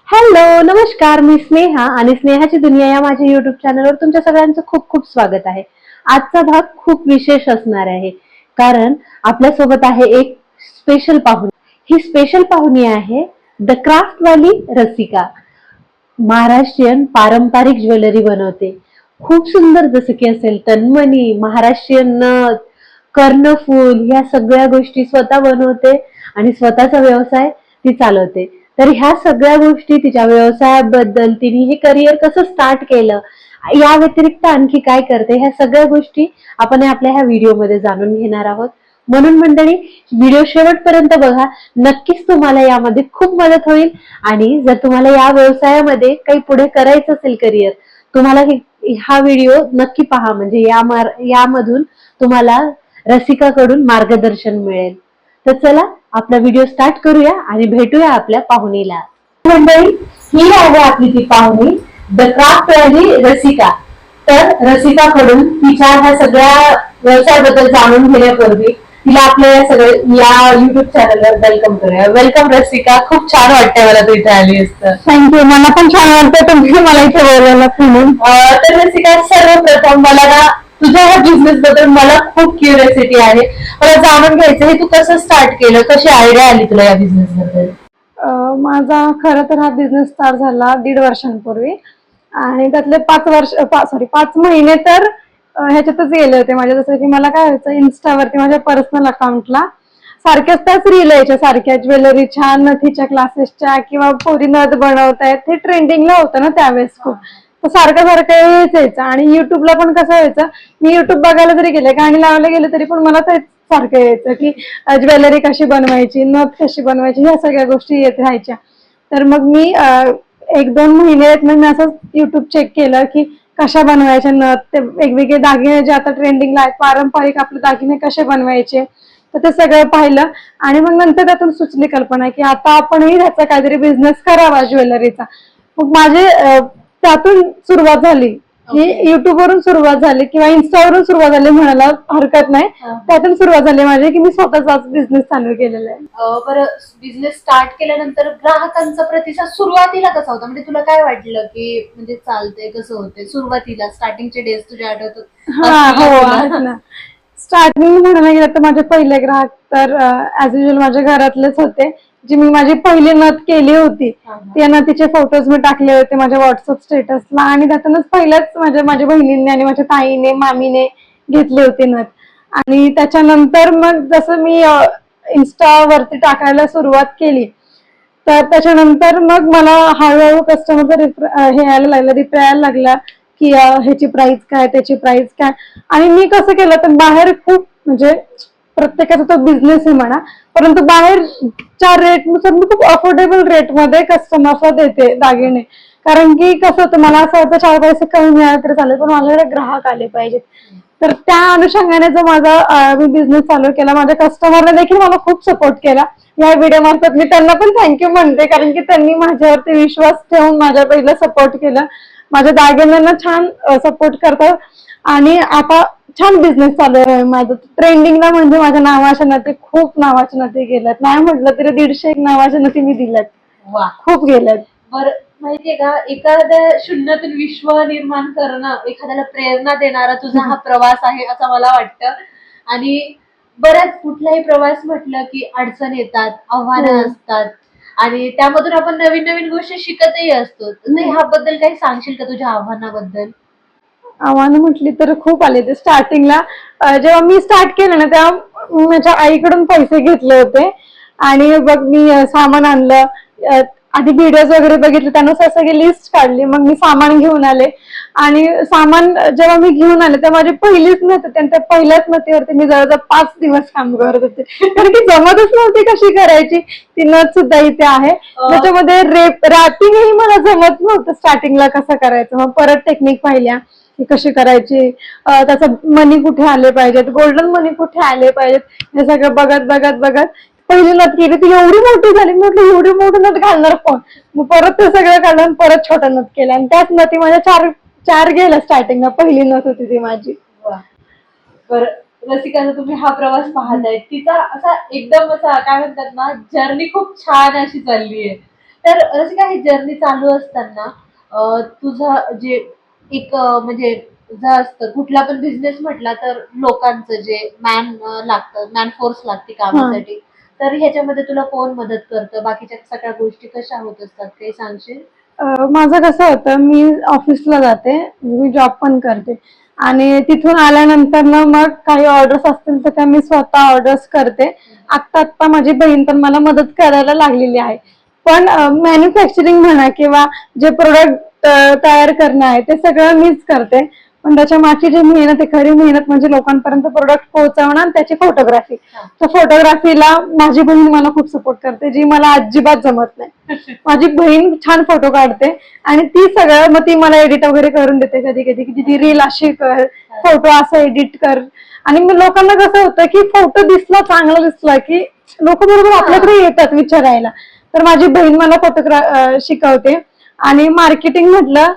Hello नमस्कार, मी स्नेहा आणि स्नेहाची दुनिया या माझ्या युट्यूब चॅनलवर तुमच्या सगळ्यांचं खूप खूप स्वागत आहे। आजचा भाग खूप विशेष असणार आहे, कारण आपल्यासोबत आहे एक स्पेशल पाहुणी। ही स्पेशल पाहुणी आहे द क्राफ्ट वाली रसिका। महाराष्ट्रीयन पारंपरिक ज्वेलरी बनवते, खूप सुंदर, जसं की असेल तन्मणी, महाराष्ट्रीयन नथ, कर्णफूल, या सगळ्या गोष्टी स्वतः बनवते आणि स्वतःचा व्यवसाय ती चालवते। तर ह्या सगळ्या गोष्टी, तिच्या व्यवसायाबद्दल, तिने हे करिअर कसं स्टार्ट केलं, या व्यतिरिक्त आणखी काय करते, ह्या सगळ्या गोष्टी आपण आपल्या ह्या व्हिडिओमध्ये जाणून घेणार आहोत। म्हणून मंडळी, व्हिडिओ शेवटपर्यंत बघा, नक्कीच तुम्हाला यामध्ये खूप मदत होईल। आणि जर तुम्हाला या व्यवसायामध्ये काही पुढे करायचं असेल करिअर, तुम्हाला हा व्हिडिओ नक्की पहा, म्हणजे यामधून तुम्हाला रसिकाकडून मार्गदर्शन मिळेल। तर चला आपला व्हिडिओ स्टार्ट करूया आणि भेटूया आपल्या पाहुणीला। मंडळी, ही आहे आपली ती पाहुणी, द क्राफ्ट वाली रसिका। तर रसिकाकडून तिच्या ह्या सगळ्या व्यवसायाबद्दल जाणून घेण्यापूर्वी तिला आपल्या या युट्यूब चॅनलवर वेलकम करूया। वेलकम रसिका, खूप छान वाटतंय मला तू इथे आली असतं। थँक्यू, मला पण छान वाटतं तुम्ही मला इथे बोलवलं म्हणून। तर रसिका, सर्वप्रथम मला ना तुझ्या ह्या बिझनेस बद्दल मला खूप क्युरियोसिटी आहे, मला जाणून घ्यायचं हे तू कसं स्टार्ट केलं, कशी आयडिया आली तुला या बिझनेस बद्दल? माझा खरं तर हा बिझनेस स्टार्ट झाला 1.5 वर्षांपूर्वी आणि त्यातले 5 महिने तर ह्याच्यातच गेले होते माझे। जसं की मला काय व्हायचं, इन्स्टावरती माझ्या पर्सनल अकाउंटला सारख्याच त्याच रील यायच्या, सारख्या ज्वेलरीच्या, नथीच्या क्लासेसच्या किंवा पोरी नथ बनवतायत, हे ट्रेंडिंगला होतं ना त्यावेळेस खूप। तर सारखं हेच यायचं। आणि युट्यूबला पण कसं व्हायचं, मी युट्यूब बघायला जरी गेले, गाणी लावायला गेले, तरी पण मला तेच सारखं यायचं की ज्वेलरी कशी बनवायची, नथ कशी बनवायची, ह्या सगळ्या गोष्टी येत राहायच्या। तर मग मी 1-2 महिने मी असं युट्यूब चेक केलं की कशा बनवायच्या नथ, ते वेगवेगळे दागिने जे आता ट्रेंडिंगला आहेत, पारंपरिक आपले दागिने कसे बनवायचे, तर ते सगळं पाहिलं। आणि मग नंतर त्यातून सुचली कल्पना की आता आपणही त्याचा काहीतरी बिझनेस करावा ज्वेलरीचा। मग माझे त्यातून सुरुवात झाली, की युट्यूबवरून सुरुवात झाली किंवा इन्स्टावरून सुरुवात झाली म्हणायला हरकत नाही। त्यातून सुरुवात झाली माझी, की मी स्वतःचाच बिझनेस चालू केलेला आहे। बरं, बिझनेस स्टार्ट केल्यानंतर ग्राहकांचा प्रतिसाद सुरुवातीला कसा होता? म्हणजे तुला काय वाटलं की म्हणजे चालतंय, कसं होते सुरुवातीला, स्टार्टिंगचे डेज तुझे आठवतात? आहेत ना। स्टार्टिंग म्हणायला गेलं तर माझे पहिले ग्राहक तर ऍज युजल माझ्या घरातलेच होते, जी मी माझी पहिली नथ केली होती। त्या नथीचे फोटोज मी टाकले होते माझ्या व्हॉट्सअप स्टेटसला, आणि त्यातूनच पहिल्याच माझ्या बहिणींनी आणि माझ्या ताईने, मामीने घेतली होती नथ। आणि त्याच्यानंतर मग जसं मी इन्स्टावरती टाकायला सुरुवात केली, तर त्याच्यानंतर मग मला हळूहळू कस्टमरचा हे यायला लागला, रिप्लाय यायला लागला की ह्याची प्राइस काय, त्याची प्राइस काय। आणि मी कसं केलं, तर बाहेर खूप, म्हणजे प्रत्येकाचा तो बिझनेस आहे म्हणा, परंतु बाहेरच्या रेटनुसार मी खूप अफोर्डेबल रेटमध्ये कस्टमर्सला देते दागिने। कारण की कसं होतं, मला असं वाटतं 4 पैसे कमी मिळाले तरी चालेल, पण माझ्याकडे ग्राहक आले पाहिजेत। तर त्या अनुषंगाने जो माझा मी बिझनेस चालू केला, माझ्या कस्टमरला देखील मला खूप सपोर्ट केला। या व्हिडिओ मार्फत मी त्यांना पण थँक्यू म्हणते, कारण की त्यांनी माझ्यावरती विश्वास ठेवून माझ्या पहिलं सपोर्ट केलं, माझ्या दागिन्यांना छान सपोर्ट करतात। आणि आता छान बिझनेस चालू आहे माझं। ट्रेंडिंगला म्हणजे माझ्या नावाच्या नथी, खूप नावाच्या नथी गेल्यात, नाही म्हटलं तरी 150 नावाच्या नथी मी दिल्यात। वा, खूप गेल्यात। बरं, माहितीये का, एखाद्या शून्यातून विश्व निर्माण करणं, एखाद्याला प्रेरणा देणारा तुझा हा प्रवास आहे असं मला वाटतं। आणि बऱ्याच कुठलाही प्रवास म्हटलं की अडचण येतात, आव्हानं असतात, आणि त्यामधून आपण नवीन नवीन गोष्टी शिकतही असतो। तर ह्याबद्दल काही सांगशील का, तुझ्या आव्हानाबद्दल? आव्हानं म्हटली तर खूप आले ते स्टार्टिंगला। जेव्हा मी स्टार्ट केलं ना, तेव्हा मी माझ्या आईकडून पैसे घेतले होते आणि बघ मी सामान आणलं, आधी व्हिडिओज वगैरे बघितले, त्यानुसार सगळी लिस्ट काढली, मग मी सामान घेऊन आले। आणि सामान जेव्हा मी घेऊन आले, तेव्हा माझी पहिलीच नथ होती, आणि त्या पहिल्याच नथीवरती मी जवळजवळ 5 दिवस काम करत होते, कारण की जमतच नव्हती कशी करायची। ती नथ सुद्धा इथे आहे, त्याच्यामध्ये रॅपिंगही मला जमत नव्हतं स्टार्टिंगला, कसं करायचं। मग परत टेक्निक पाहिल्या की कशी करायची, त्याचं मनी कुठे आले पाहिजेत, गोल्डन मनी कुठे आले पाहिजेत, हे सगळं बघत बघत बघत पहिली नथ केली, ती एवढी मोठी झाली, म्हटलं एवढी मोठी नथ घालणार कोण। मग परत ते सगळं काढून परत छोटा नथ केला, आणि त्याच नथी माझ्या चार गेल्या स्टार्टिंगला, पहिली नथ होती ती माझी। बरं रसिकाचा, तुम्ही हा प्रवास पाहताय, तिचा असा एकदम असा काय म्हणतात ना, जर्नी खूप छान अशी चालली आहे। तर रसिका, ही जर्नी चालू असताना तुझं जे एक म्हणजे जर असतं कुठला पण बिझनेस म्हटला तर लोकांचं जे लागतं, मॅन फोर्स लागते कामासाठी, तर ह्याच्यामध्ये तुला कोण मदत करतं, बाकीच्या सगळ्या गोष्टी कशा होत असतात, काही सांगशील? माझं कसं होतं, मी ऑफिसला जाते, मी जॉब पण करते आणि तिथून आल्यानंतर ना मग काही ऑर्डर्स असतील तर त्या मी स्वतः ऑर्डर्स करते. आत्ता माझी बहीण पण मला मदत करायला लागलेली आहे. पण मॅन्युफॅक्चरिंग म्हणा किंवा जे प्रोडक्ट तयार करणं आहे ते सगळं मीच करते. पण त्याच्या मागची जी मेहनत आहे, खरी मेहनत म्हणजे लोकांपर्यंत प्रोडक्ट पोहोचवणं आणि त्याची फोटोग्राफी. तर फोटोग्राफीला माझी बहीण मला खूप सपोर्ट करते, जी मला अजिबात जमत नाही. माझी बहीण छान फोटो काढते आणि ती सगळं मग ती मला एडिट वगैरे करून देते. कधी कधी की ती रील अशी कर, फोटो असं एडिट कर. आणि मग लोकांना कसं होतं की फोटो दिसला, चांगला दिसला की लोक बरोबर आपल्याकडे येतात विचारायला. तर माझी बहीण मला शिकवते. आणि मार्केटिंग म्हटलं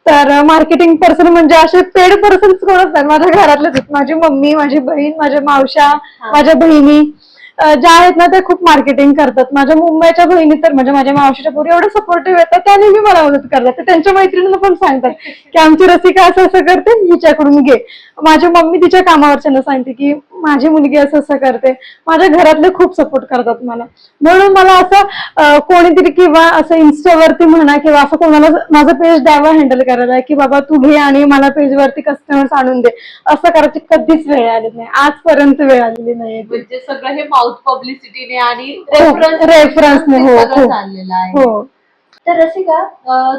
तर मार्केटिंग पर्सन म्हणजे असे पेड पर्सन कोण असतात माझ्या घरातलेच आहेत. माझी मम्मी, माझी बहीण, माझ्या मावश्या, माझ्या बहिणी ज्या आहेत ना त्या खूप मार्केटिंग करतात. माझ्या मुंबईच्या बहिणी तर म्हणजे माझ्या मावशीच्या पोरी एवढं सपोर्टिव्ह येतात, त्या नेहमी मला मदत करतात. तर त्यांच्या मैत्रिणींना पण सांगतात की आमची रसिका असं असं करते, हिच्याकडून घे. माझी मम्मी तिच्या कामावरच्यांना सांगते की माझी मुलगी असं असं करते. माझ्या घरातले खूप सपोर्ट करतात मला. म्हणून मला असं कोणीतरी किंवा असं इन्स्टावरती म्हणा किंवा असं कोणाला माझं पेज द्यावं हँडल करायला की बाबा तू घे आणि मला पेजवरती कस्टमर्स आणून दे, असं करायची कधीच वेळ आली नाही, आजपर्यंत वेळ आलेली नाही. म्हणजे सगळं हे माउथ पब्लिसिटीने आणि रेफरन्सने चाललेलं आहे. हो. तर रसिका,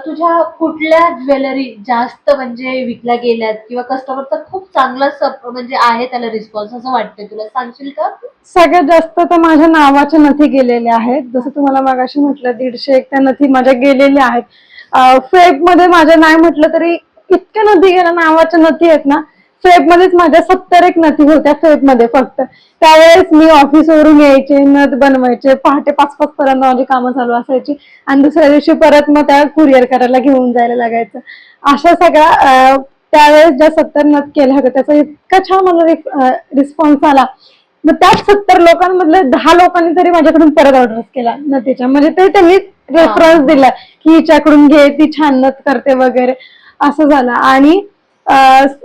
तुझ्या कुठल्या ज्वेलरी जास्त म्हणजे विकल्या गेल्यात किंवा कस्टमरचा खूप चांगला म्हणजे आहे त्याला रिस्पॉन्स असं वाटतंय तुला, सांगशील का? सगळ्यात जास्त तर माझ्या नावाच्या नथी गेलेल्या आहेत. जसं तुम्हाला मगाशी म्हटलं 150 एक त्या नथी माझ्या गेलेल्या आहेत. फेब मध्ये माझ्या नाही म्हटलं तरी इतक्या नथी गेल्या, नावाच्या नथी आहेत ना. फेब मध्येच माझ्या 70 एक नथी होत्या फेब मध्ये फक्त. त्यावेळेस मी ऑफिसवरून यायचे, नथ बनवायचे, पहाटे 5-5 पर्यंत माझी कामं चालू असायची आणि दुसऱ्या दिवशी परत मग त्या कुरिअर करायला घेऊन जायला लागायचं. अशा सगळ्या त्यावेळेस ज्या 70 नथ केल्या होत्या त्याचा इतका छान मला रिस्पॉन्स आला. मग त्याच 70 लोकांमधले 10 लोकांनी तरी माझ्याकडून परत ऑर्डर केला नथीच्या. म्हणजे ते त्यांनी रेफरन्स दिला की हिच्याकडून घे, ती छान नथ करते वगैरे असं झालं. आणि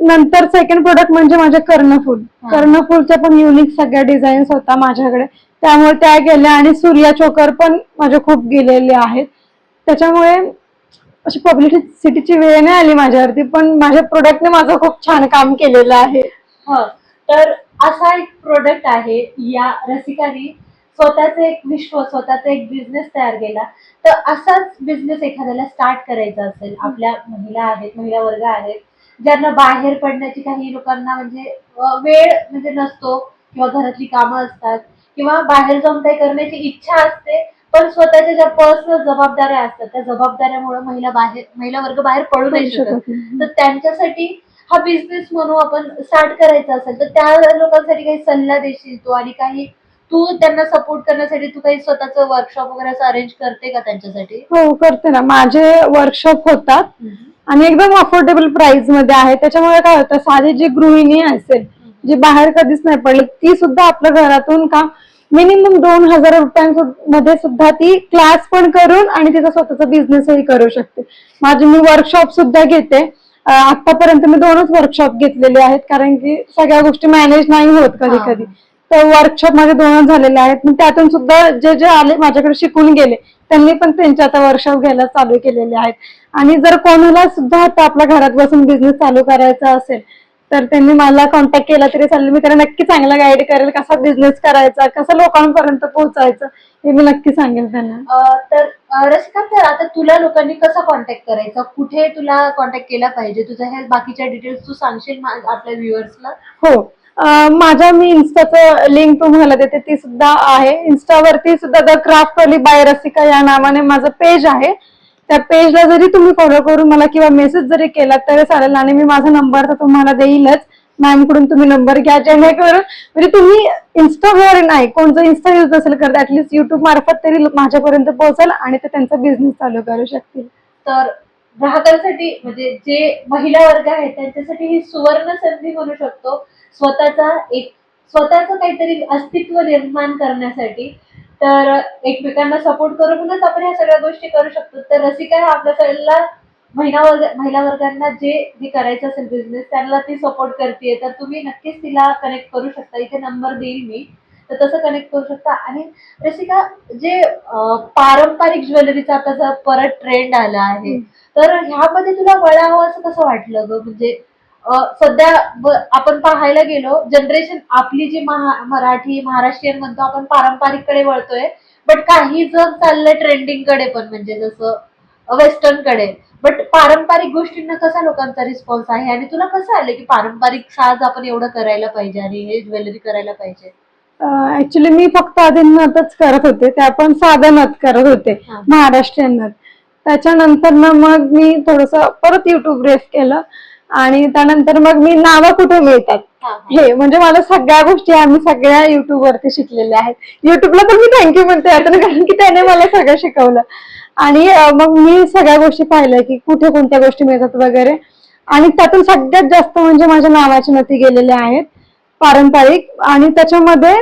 नंतर सेकंड प्रोडक्ट म्हणजे माझे कर्णफूलच्या पण युनिक सगळ्या डिझाईन्स होता माझ्याकडे, त्यामुळे त्या गेल्या. आणि सूर्या चोकर पण माझे खूप गेलेले आहेत. त्याच्यामुळे अशी पब्लिसिटीची वेळ नाही आली माझ्यावरती, पण माझ्या प्रोडक्टने माझं खूप छान काम केलेलं आहे. तर असा एक प्रोडक्ट आहे, या रसिकाने स्वतःच एक विश्व, स्वतःचा एक बिझनेस तयार केला. तर असाच बिझनेस एखाद्याला स्टार्ट करायचा असेल, आपल्या महिला आहेत, महिला वर्ग आहेत ज्यांना बाहेर पडण्याची, काही लोकांना म्हणजे वेळ म्हणजे नसतो किंवा घरातली कामं असतात किंवा बाहेर जाऊन काही करण्याची इच्छा असते, पण स्वतःच्या ज्या पर्सनल जबाबदाऱ्या असतात त्या जबाबदाऱ्यामुळे महिला वर्ग बाहेर पडू नाही शकत. तर त्यांच्यासाठी हा बिझनेस म्हणून आपण स्टार्ट करायचा असेल तर त्या लोकांसाठी काही सल्ला देशील तू? आणि काही तू त्यांना सपोर्ट करण्यासाठी तू काही स्वतःच वर्कशॉप वगैरे असं अरेंज करते का त्यांच्यासाठी? हो, करते ना. माझे वर्कशॉप होतात आणि एकदम अफोर्डेबल प्राइस मध्ये आहे. त्याच्यामुळे काय होतं, साधी जी गृहिणी असेल जी बाहेर कधीच नाही पडली, ती सुद्धा आपल्या घरातून का मिनिमम 2000 रुपयांमध्ये सुद्धा ती क्लास पण करून आणि तिचा स्वतःचा बिझनेसही करू शकते. मी वर्कशॉप सुद्धा घेते. आतापर्यंत मी 2च वर्कशॉप घेतलेले आहेत, कारण की सगळ्या गोष्टी मॅनेज नाही होत कधी कधी. तर वर्कशॉप माझे 2च झालेले आहेत. मग त्यातून सुद्धा जे जे आले माझ्याकडे शिकून गेले त्यांनी पण त्यांचे आता वर्कशॉप घ्यायला चालू केलेले आहेत. आणि जर कोणाला सुद्धा आता आपल्या घरात बसून बिझनेस चालू करायचा असेल तर त्यांनी मला कॉन्टॅक्ट केला तरी चालेल. मी त्यांना नक्की चांगला गाईड करेल, कसा बिझनेस करायचा, कसं लोकांपर्यंत पोहोचायचं हे मी नक्की सांगेल त्यांना. तर रसिका, तर आता तुला लोकांनी कसा कॉन्टॅक्ट करायचा, कुठे तुला कॉन्टॅक्ट केला पाहिजे, तुझ्या हे बाकीच्या डिटेल्स तू सांगशील आपल्या व्ह्युअर्सला? हो, मी इन्स्टाचं लिंक तुम्हाला देते, ती सुद्धा आहे. इन्स्टावरती सुद्धा द क्राफ्टवाली बाय रसिका या नावाने माझं पेज आहे. त्या पेजला जरी तुम्ही फॉलो करून मला किंवा मेसेज जरी केला तरी चालेल. आणि मी माझा नंबर तर तुम्हाला देईलच. मॅम कडून तुम्ही नंबर घ्या, जेणेकरून म्हणजे तुम्ही इन्स्टावर नाही, कोण जर इन्स्टा यूज असेल करत, ऍटलीस्ट युट्यूब मार्फत तरी माझ्यापर्यंत पोहोचेल आणि ते त्यांचा बिझनेस चालू करू शकतील. तर ग्राहकांसाठी म्हणजे जे महिला वर्ग आहे त्यांच्यासाठी ही सुवर्ण संधी म्हणू शकतो, स्वतःचं काहीतरी अस्तित्व निर्माण करण्यासाठी. तर एकमेकांना सपोर्ट करूनच आपण ह्या सगळ्या गोष्टी करू शकतो. तर रसिका आपल्या सगळ्याला महिला वर्गांना जे करायचं असेल बिझनेस त्यांना ती सपोर्ट करते. तर तुम्ही नक्कीच तिला कनेक्ट करू शकता. इथे नंबर देईल मी, तर तसं कनेक्ट करू शकता. आणि रसिका जे पारंपरिक ज्वेलरीचा आता जर परत ट्रेंड आला आहे, तर ह्यामध्ये तुला वळावं असं कसं वाटलं ग? म्हणजे सध्या आपण पाहायला गेलो, जनरेशन आपली जी मराठी महाराष्ट्रीयन म्हणतो आपण पारंपरिक कडे वळतोय, बट काही जग चाललंय ट्रेंडिंग कडे पण, म्हणजे जसं वेस्टर्न कडे. बट पारंपरिक गोष्टींना कसा लोकांचा रिस्पॉन्स आहे, आणि तुला कसं आलं की पारंपरिक साज आपण एवढं करायला पाहिजे आणि हे ज्वेलरी करायला पाहिजे? ऍक्च्युली मी फक्त आधी नथच करत होते, ते आपण साधं नथ करत होते, महाराष्ट्रीयन नथ. त्याच्यानंतर ना मग मी थोडस परत युट्यूब रेफ केलं आणि त्यानंतर मग मी नावं कुठे मिळतात हे, म्हणजे मला सगळ्या गोष्टी आम्ही सगळ्या युट्यूब वरती शिकलेल्या आहेत. युट्यूबला पण मी थँक्यू म्हणते आता, कारण की त्याने मला सगळं शिकवलं. आणि मग मी सगळ्या गोष्टी पाहिल्या की कुठे कोणत्या गोष्टी मिळतात वगैरे, आणि त्यातून सगळ्यात जास्त म्हणजे माझ्या नावाची नथी गेलेल्या आहेत पारंपरिक. आणि त्याच्यामध्ये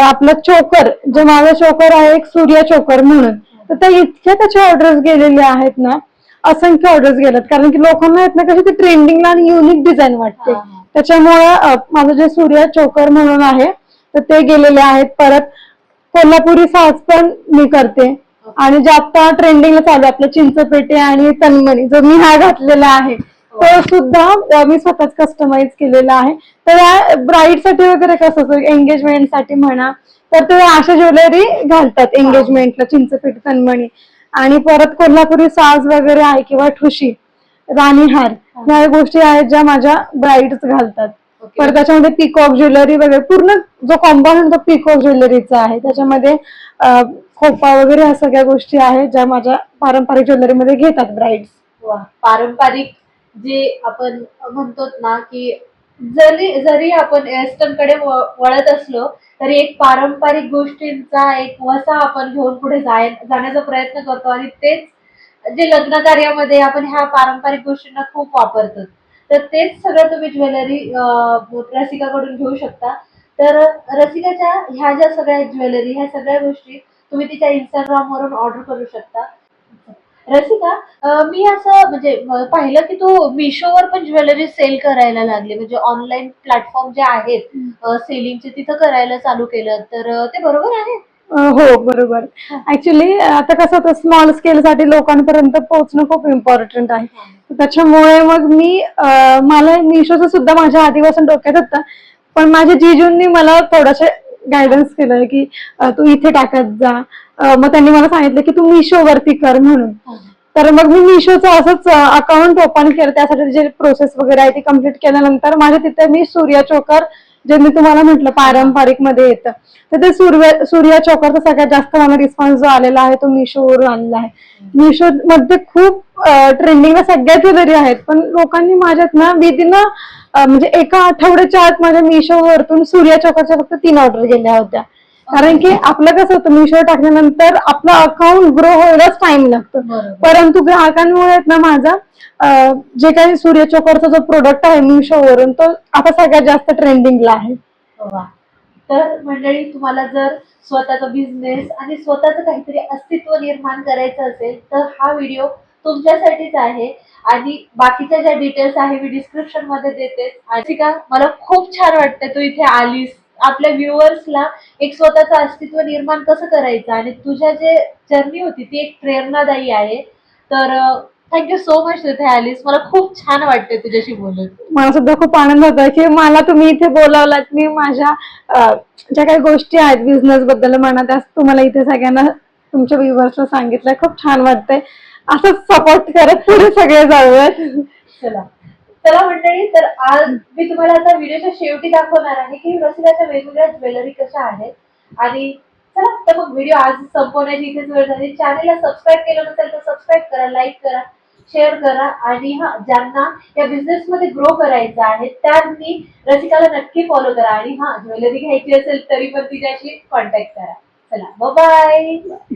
आपलं चोकर, जे माझं चोकर आहे एक सूर्य चोकर म्हणून, तर त्या इतक्या त्याचे ऑर्डर्स गेलेले आहेत ना, असंख्य ऑर्डर्स गेल्यात. कारण की लोकांना आहेत ना कशी ती ट्रेंडिंगला आणि युनिक डिझाईन वाटते, त्याच्यामुळे माझं जे सूर्य चोकर म्हणून आहे तर ते गेलेले आहेत. परत कोल्हापुरी साज पण मी करते. आणि जे आता ट्रेंडिंगला चालू आहे आपलं चिंचपेटे आणि तन्मणी, जो मी हा घातलेला आहे तो सुद्धा मी स्वतःच कस्टमाइज केलेला आहे. तर ब्राईड साठी वगैरे कसं एंगेजमेंट साठी म्हणा, तर ते अशा ज्वेलरी घालतात एंगेजमेंटला, चिंचपेट तन्मणी. आणि परत कोल्हापुरी साज वगैरे आहे किंवा ठुशी, राणीहार, ह्या गोष्टी आहेत ज्या माझ्या ब्राईड्स घालतात. परत त्याच्यामध्ये पिकॉक ज्वेलरी वगैरे, पूर्ण जो कॉम्पाउंड तो पिकॉक ज्वेलरीचा आहे. त्याच्यामध्ये खोपा वगैरे ह्या सगळ्या गोष्टी आहेत ज्या माझ्या पारंपरिक ज्वेलरीमध्ये घेतात ब्राईड्स. वा, पारंपरिक जे आपण म्हणतो ना की जरी आपण वेस्टर्न कडे वळत असलो तरी एक पारंपरिक गोष्टींचा एक वसा आपण घेऊन पुढे जाण्याचा प्रयत्न करतो. आणि तेच जे लग्न कार्यामध्ये आपण ह्या पारंपरिक गोष्टींना खूप वापरतो. तर तेच सगळं तुम्ही ज्वेलरी रसिकाकडून घेऊ शकता. तर रसिकाच्या ह्या ज्या सगळ्या ज्वेलरी, ह्या सगळ्या गोष्टी तुम्ही तिच्या इंस्टाग्राम वरून ऑर्डर करू शकता. रसिका, मी असं म्हणजे पाहिलं की तू मिशोवर पण ज्वेलरी सेल करायला लागली, म्हणजे ऑनलाईन प्लॅटफॉर्म जे आहेत सेलिंगचे तिथं करायला चालू केलं, तर ते बरोबर आहे? हो बरोबर. ऍक्च्युली आता कसं होतं, स्मॉल स्केल साठी लोकांपर्यंत पोहोचणं खूप इम्पॉर्टंट आहे. त्याच्यामुळे मग मी मला मिशोचं सुद्धा माझ्या आधीपासून डोक्यात होतं, पण माझ्या जिजूंनी मला थोडंसं गायडन्स केलं की तू इथे टाकत जा. मग त्यांनी मला सांगितलं की तू मिशो वरती कर म्हणून. तर मग मी मिशोचं असंच अकाउंट ओपन केलं, त्यासाठी जे प्रोसेस वगैरे आहे ती कम्प्लीट केल्यानंतर माझ्या तिथे मी सूर्य चोकर, जे मी तुम्हाला म्हटलं पारंपरिक मध्ये येतं, तर ते सूर्य चोकरचा सगळ्यात जास्त मला रिस्पॉन्स जो आलेला आहे तो मिशोवरून आलेला आहे. मिशो मध्ये खूप ट्रेंडिंगला सगळ्या ज्वेलरी आहेत, पण लोकांनी माझ्यात ना विदिन म्हणजे एका आठवड्याच्या आत माझ्या मिशोवरतून सूर्य चोकरच्या फक्त 3 ऑर्डर गेल्या होत्या. कारण की आपलं कसं होतं, मिशो टाकल्यानंतर आपलं अकाउंट ग्रो व्हायलाच टाइम लागतो, परंतु ग्राहकांमुळे ना माझा जे काही सूर्य चोकरचा जो प्रोडक्ट आहे मिशोवरून तो आता सगळ्यात जास्त ट्रेंडिंगला आहे. तर मंडळी, तुम्हाला जर स्वतःचा बिझनेस आणि स्वतःचं काहीतरी अस्तित्व निर्माण करायचं असेल तर हा व्हिडिओ तुमच्यासाठीच आहे. आणि बाकीच्या ज्या डिटेल्स आहे मी डिस्क्रिप्शन मध्ये देते. रसिका, मला खूप छान वाटतं तू इथे आलीस. आपल्या व्ह्युअर्सला एक स्वतःचं अस्तित्व निर्माण कसं करायचं आणि तुझ्या जे जर्नी होती ती एक प्रेरणादायी आहे. तर थँक्यू सो मच तू इथे आलीस. मला खूप छान वाटतंय तुझ्याशी बोलून. मला सुद्धा खूप आनंद होतोय की मला तुम्ही इथे बोलावलात. मी माझ्या ज्या काही गोष्टी आहेत बिझनेस बद्दल म्हणा, त्या तुम्हाला इथे सगळ्यांना तुमच्या व्ह्युअर्सला सांगितलं. खूप छान वाटतंय. असंच सपोर्ट करत पुढे सगळे जाऊयात. चला मंडळी, तर आज मी तुम्हाला आता व्हिडिओच्या शेवटी दाखवणार आहे की रसिकाच्या वेगवेगळ्या ज्वेलरी कशा आहेत. आणि चला तर मग व्हिडिओ आज संपवण्याची इथेच वेळ झाली. चॅनलला सबस्क्राईब केलं नसेल तर सबस्क्राईब करा, लाईक करा, शेअर करा. आणि ज्यांना या बिझनेस मध्ये ग्रो करायचं आहे त्यांनी रसिकाला नक्की फॉलो करा. आणि ज्वेलरी घ्यायची असेल तरी पण तिच्याशी कॉन्टॅक्ट करा. चला, बाय बाय.